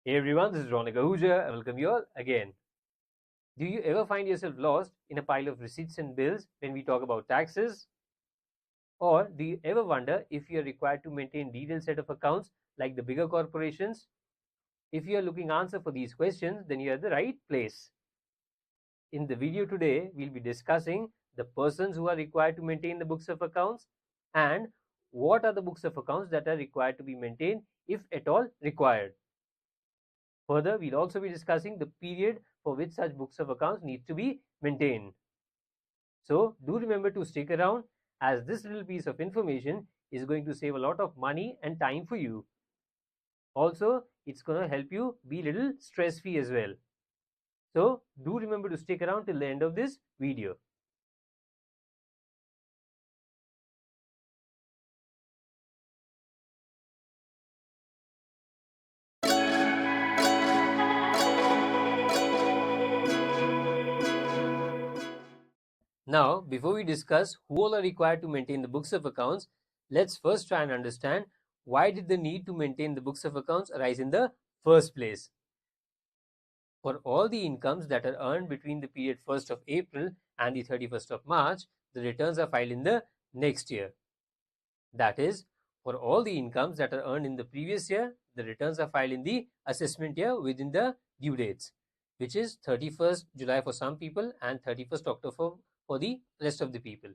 Hey everyone, this is Ronak Ahuja. I welcome you all again. Do you ever find yourself lost in a pile of receipts and bills when we talk about taxes? Or do you ever wonder if you are required to maintain detailed set of accounts like the bigger corporations? If you are looking answer for these questions, then you are at the right place. In the video today, we'll be discussing the persons who are required to maintain the books of accounts and what are the books of accounts that are required to be maintained if at all required. Further, we'll also be discussing the period for which such books of accounts need to be maintained. So do remember to stick around as this little piece of information is going to save a lot of money and time for you. Also, it's going to help you be a little stress free as well. So do remember to stick around till the end of this video. Now, before we discuss who all are required to maintain the books of accounts, let's first try and understand why did the need to maintain the books of accounts arise in the first place. For all the incomes that are earned between the period 1st of April and the 31st of March, the returns are filed in the next year. That is, for all the incomes that are earned in the previous year, the returns are filed in the assessment year within the due dates, which is 31st July for some people and 31st October for the rest of the people.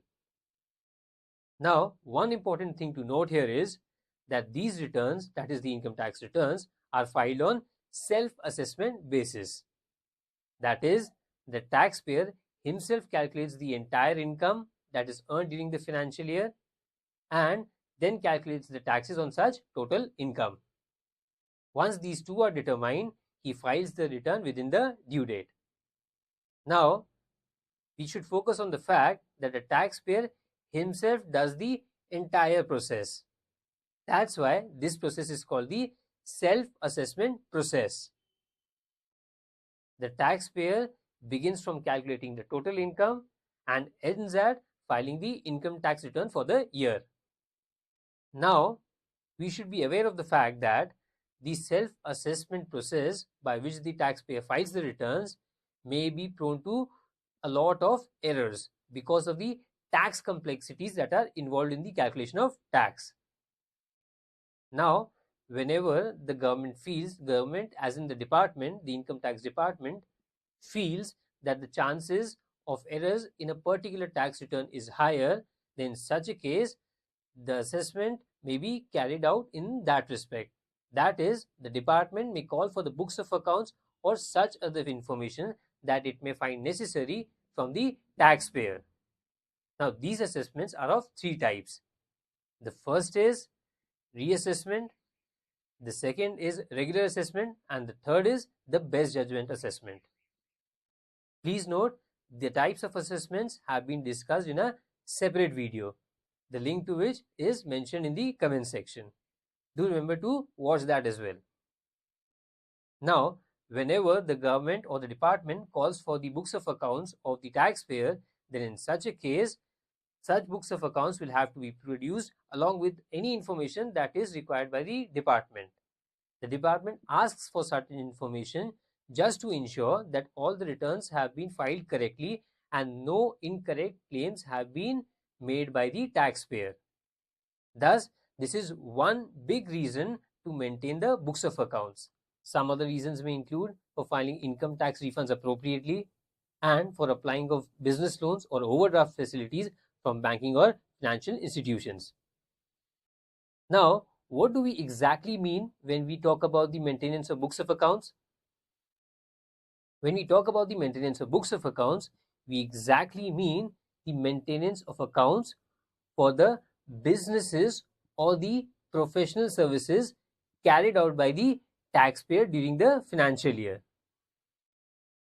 Now, one important thing to note here is that these returns, that is the income tax returns, are filed on self-assessment basis. That is, the taxpayer himself calculates the entire income that is earned during the financial year and then calculates the taxes on such total income. Once these two are determined, he files the return within the due date. Now, we should focus on the fact that the taxpayer himself does the entire process. That's why this process is called the self-assessment process. The taxpayer begins from calculating the total income and ends at filing the income tax return for the year. Now, we should be aware of the fact that the self-assessment process by which the taxpayer files the returns may be prone to a lot of errors because of the tax complexities that are involved in the calculation of tax. Now, whenever the government as in the department, the income tax department, feels that the chances of errors in a particular tax return is higher, then in such a case, the assessment may be carried out in that respect. That is, the department may call for the books of accounts or such other information that it may find necessary from the taxpayer. Now, these assessments are of three types. The first is reassessment, the second is regular assessment, and the third is the best judgment assessment. Please note, the types of assessments have been discussed in a separate video, the link to which is mentioned in the comment section. Do remember to watch that as well. Now, whenever the government or the department calls for the books of accounts of the taxpayer, then in such a case, such books of accounts will have to be produced along with any information that is required by the department. The department asks for certain information just to ensure that all the returns have been filed correctly and no incorrect claims have been made by the taxpayer. Thus, this is one big reason to maintain the books of accounts. Some other reasons may include for filing income tax refunds appropriately and for applying of business loans or overdraft facilities from banking or financial institutions. Now, what do we exactly mean when we talk about the maintenance of books of accounts? When we talk about the maintenance of books of accounts, we exactly mean the maintenance of accounts for the businesses or the professional services carried out by the taxpayer during the financial year.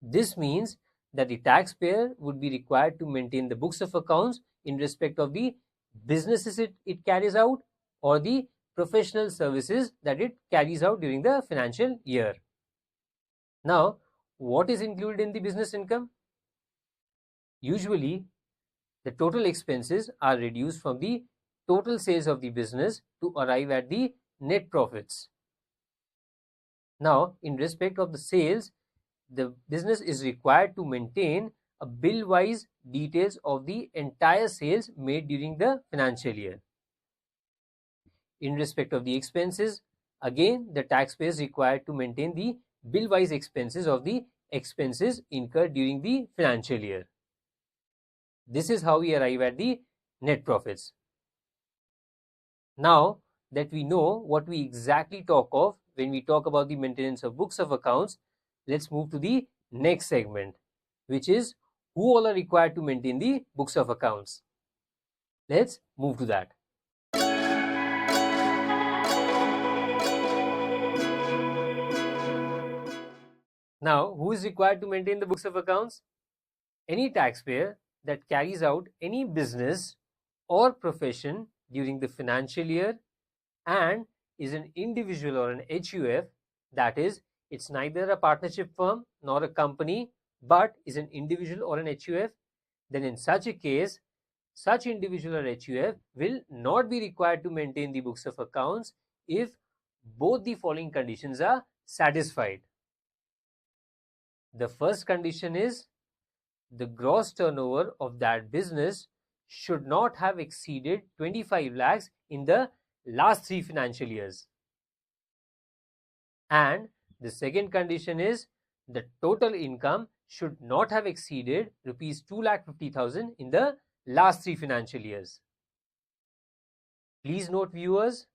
This means that the taxpayer would be required to maintain the books of accounts in respect of the businesses it carries out or the professional services that it carries out during the financial year. Now, what is included in the business income? Usually, the total expenses are reduced from the total sales of the business to arrive at the net profits. Now, in respect of the sales, the business is required to maintain a bill-wise details of the entire sales made during the financial year. In respect of the expenses, again, the taxpayer is required to maintain the bill-wise expenses of the expenses incurred during the financial year. This is how we arrive at the net profits. Now that we know what we exactly talk of when we talk about the maintenance of books of accounts, let's move to the next segment, which is who all are required to maintain the books of accounts. Let's move to that. Now, who is required to maintain the books of accounts? Any taxpayer that carries out any business or profession during the financial year and is an individual or an HUF, that is, it's neither a partnership firm nor a company, but is an individual or an HUF, then in such a case, such individual or HUF will not be required to maintain the books of accounts if both the following conditions are satisfied. The first condition is the gross turnover of that business should not have exceeded 25 lakhs in the last 3 financial years. And the second condition is the total income should not have exceeded rupees 2,50,000 in the last 3 financial years. Please note, viewers,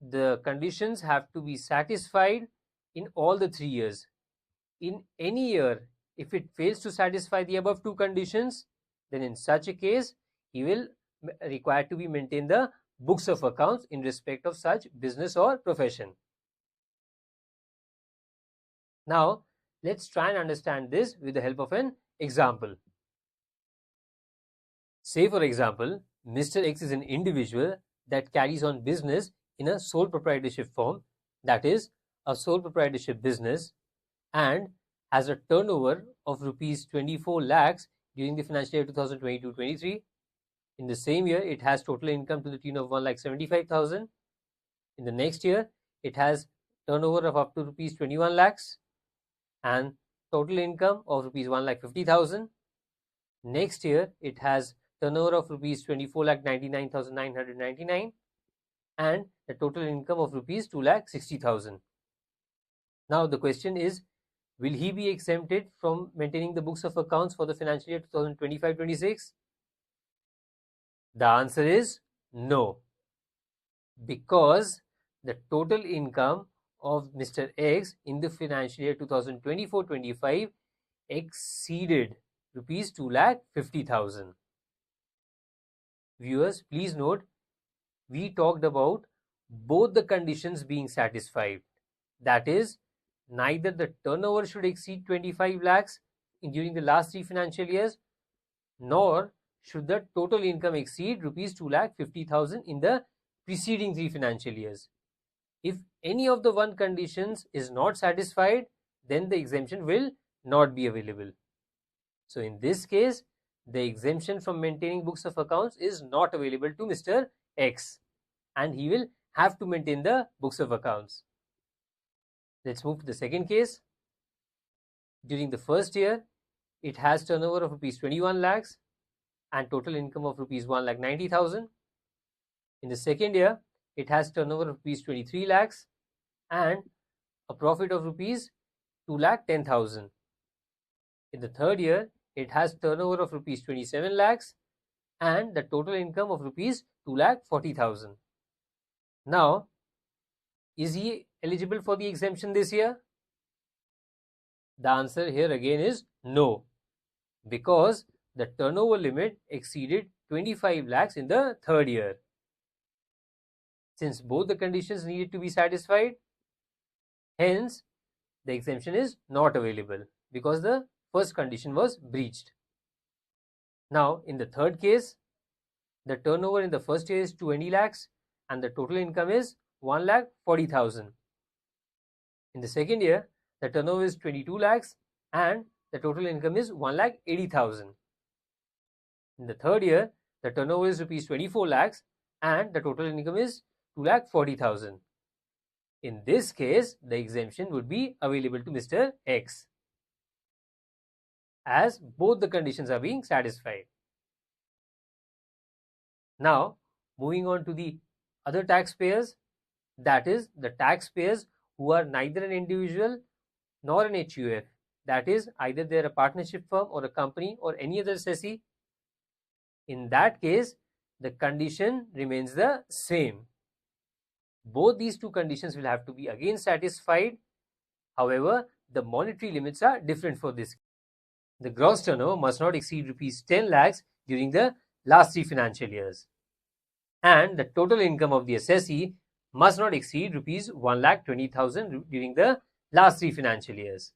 the conditions have to be satisfied in all the 3 years. In any year, if it fails to satisfy the above 2 conditions, then in such a case, he will require to be maintain the books of accounts in respect of such business or profession. Now, let's try and understand this with the help of an example. Say, for example, Mr. X is an individual that carries on business in a sole proprietorship form, that is, a sole proprietorship business, and has a turnover of rupees 24 lakhs during the financial year 2022-23. In the same year, it has total income to the tune of 1,75,000. In the next year, it has turnover of up to rupees 21 lakhs and total income of rupees 1,50,000. Next year, it has turnover of rupees 24,99,999 and a total income of rupees 2,60,000. Now the question is, will he be exempted from maintaining the books of accounts for the financial year 2025-26? The answer is no, because the total income of Mr. X in the financial year 2024-25 exceeded rupees 2,50,000. Viewers, please note, we talked about both the conditions being satisfied. That is, neither the turnover should exceed 25 lakhs during the last 3 financial years, nor should the total income exceed rupees 2,50,000 in the preceding 3 financial years. If any of the one conditions is not satisfied, then the exemption will not be available. So in this case, the exemption from maintaining books of accounts is not available to Mr. X, and he will have to maintain the books of accounts. Let's move to the second case. During the first year, it has turnover of rupees 21 lakhs and total income of rupees 1,90,000. In the second year, it has turnover of rupees 23 lakhs and a profit of rupees 2,10,000. In the third year, it has turnover of rupees 27 lakhs and the total income of rupees 2,40,000. Now, is he eligible for the exemption this year? The answer here again is no, because the turnover limit exceeded 25 lakhs in the third year. Since both the conditions needed to be satisfied, hence the exemption is not available because the first condition was breached. Now, in the third case, the turnover in the first year is 20 lakhs and the total income is 1,40,000. In the second year, the turnover is 22 lakhs and the total income is 1,80,000. In the third year, the turnover is rupees 24 lakhs and the total income is 2,40,000. In this case, the exemption would be available to Mr. X, as both the conditions are being satisfied. Now, moving on to the other taxpayers, that is the taxpayers who are neither an individual nor an HUF. That is, either they are a partnership firm or a company or any other assessee. In that case, the condition remains the same. Both these two conditions will have to be again satisfied. However, the monetary limits are different for this. The gross turnover must not exceed rupees 10 lakhs during the last 3 financial years. And the total income of the assessee must not exceed rupees 1,20,000 during the last 3 financial years.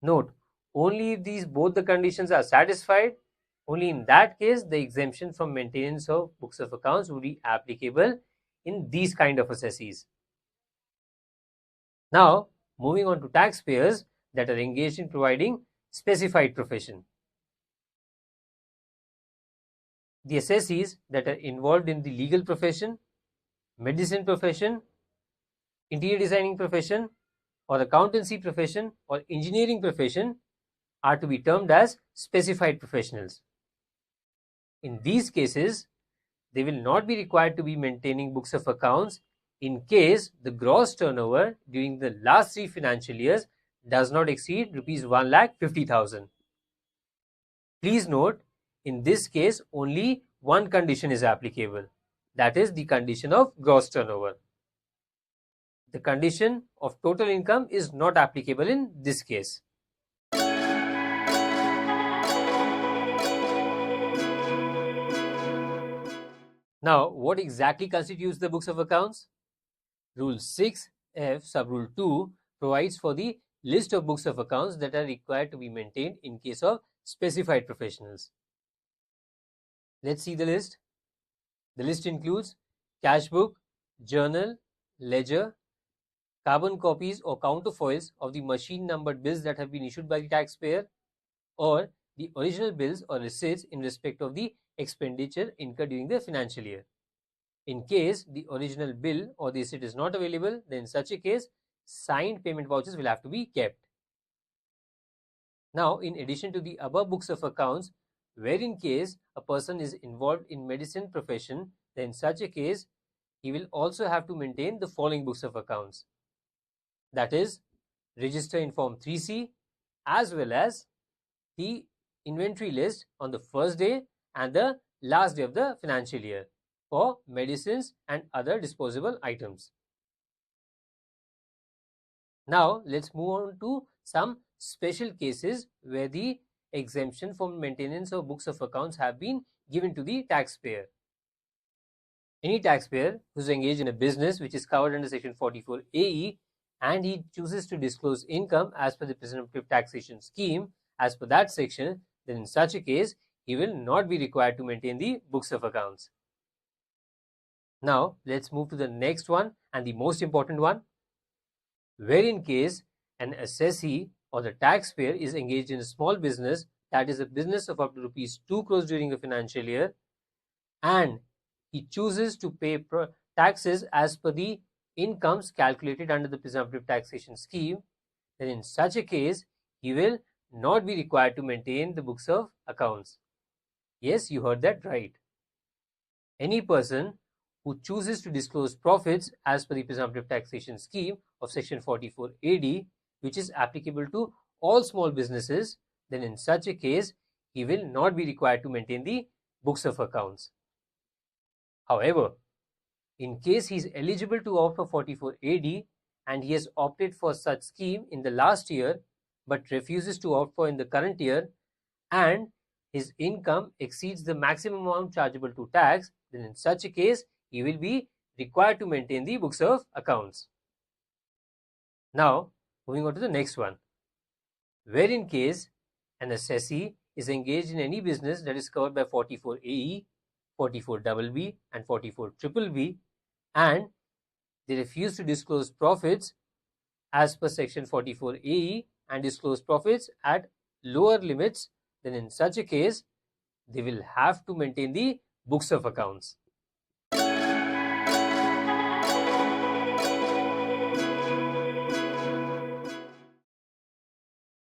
Note, only if both the conditions are satisfied, only in that case the exemption from maintenance of books of accounts would be applicable in these kind of assessees. Now, moving on to taxpayers that are engaged in providing specified profession. The assessees that are involved in the legal profession, medicine profession, interior designing profession, or accountancy profession or engineering profession are to be termed as specified professionals. In these cases, they will not be required to be maintaining books of accounts in case the gross turnover during the last 3 financial years does not exceed rupees 1,50,000. Please note, in this case, only one condition is applicable. That is the condition of gross turnover. The condition of total income is not applicable in this case. Now, what exactly constitutes the books of accounts? Rule 6F sub-rule 2 provides for the list of books of accounts that are required to be maintained in case of specified professionals. Let's see the list. The list includes cash book, journal, ledger, carbon copies or counterfoils of the machine numbered bills that have been issued by the taxpayer, or the original bills or receipts in respect of the expenditure incurred during the financial year. In case the original bill or the receipt is not available, then in such a case, signed payment vouchers will have to be kept. Now, in addition to the above books of accounts, where in case a person is involved in medicine profession, then in such a case, he will also have to maintain the following books of accounts. That is, register in form 3C as well as the inventory list on the first day and the last day of the financial year for medicines and other disposable items. Now, let's move on to some special cases where the exemption from maintenance of books of accounts have been given to the taxpayer. Any taxpayer who is engaged in a business which is covered under Section 44AE and he chooses to disclose income as per the presumptive taxation scheme as per that section, then in such a case, he will not be required to maintain the books of accounts. Now, let's move to the next one and the most important one, where in case an assessee or the taxpayer is engaged in a small business, that is a business of up to rupees 2 crores during a financial year, and he chooses to pay taxes as per the incomes calculated under the presumptive taxation scheme, then in such a case, he will not be required to maintain the books of accounts. Yes, you heard that right. Any person who chooses to disclose profits as per the presumptive taxation scheme of Section 44AD, which is applicable to all small businesses, then in such a case, he will not be required to maintain the books of accounts. However, in case he is eligible to opt for 44AD and he has opted for such scheme in the last year but refuses to opt for in the current year, and his income exceeds the maximum amount chargeable to tax, then in such a case, he will be required to maintain the books of accounts. Now, moving on to the next one, where in case an assessee is engaged in any business that is covered by 44AE, 44BB and 44BBB, and they refuse to disclose profits as per Section 44AE and disclose profits at lower limits, then in such a case, they will have to maintain the books of accounts.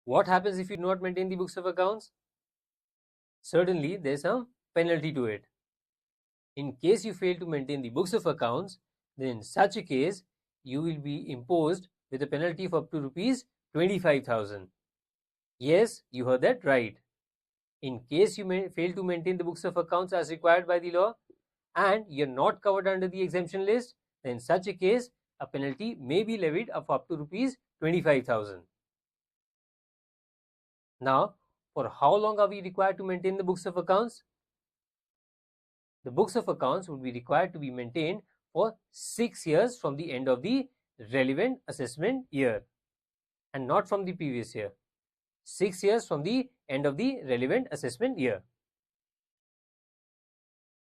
What happens if you do not maintain the books of accounts? Certainly, there's some penalty to it. In case you fail to maintain the books of accounts, then in such a case, you will be imposed with a penalty of up to rupees 25,000. Yes, you heard that right. In case you fail to maintain the books of accounts as required by the law and you're not covered under the exemption list, then in such a case, a penalty may be levied of up to rupees 25,000. Now, for how long are we required to maintain the books of accounts? The books of accounts would be required to be maintained for 6 years from the end of the relevant assessment year and not from the previous year. 6 years from the end of the relevant assessment year.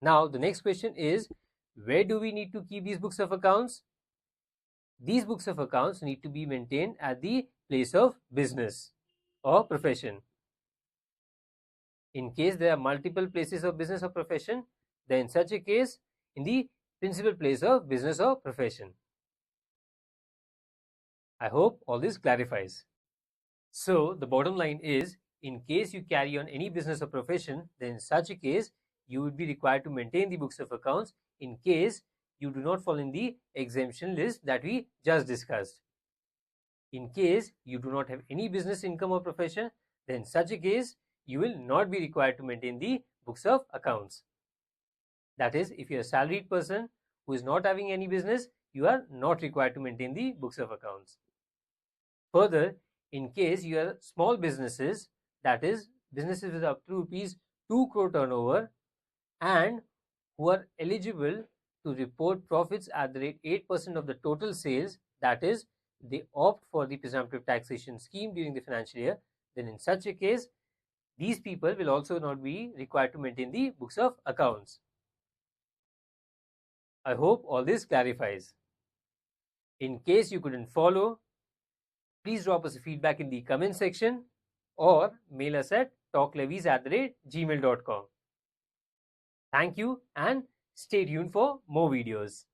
Now, the next question is, where do we need to keep these books of accounts? These books of accounts need to be maintained at the place of business or profession. In case there are multiple places of business or profession, then in such a case, in the principal place of business or profession. I hope all this clarifies. So, the bottom line is, in case you carry on any business or profession, then in such a case, you would be required to maintain the books of accounts in case you do not fall in the exemption list that we just discussed. In case you do not have any business income or profession, then in such a case, you will not be required to maintain the books of accounts. That is, if you're a salaried person who is not having any business, you are not required to maintain the books of accounts. Further, in case you are small businesses, that is, businesses with up to rupees 2 crore turnover and who are eligible to report profits at the rate 8% of the total sales, that is, they opt for the presumptive taxation scheme during the financial year, then in such a case, these people will also not be required to maintain the books of accounts. I hope all this clarifies. In case you couldn't follow, please drop us a feedback in the comment section or mail us at talklevies@gmail.com. Thank you and stay tuned for more videos.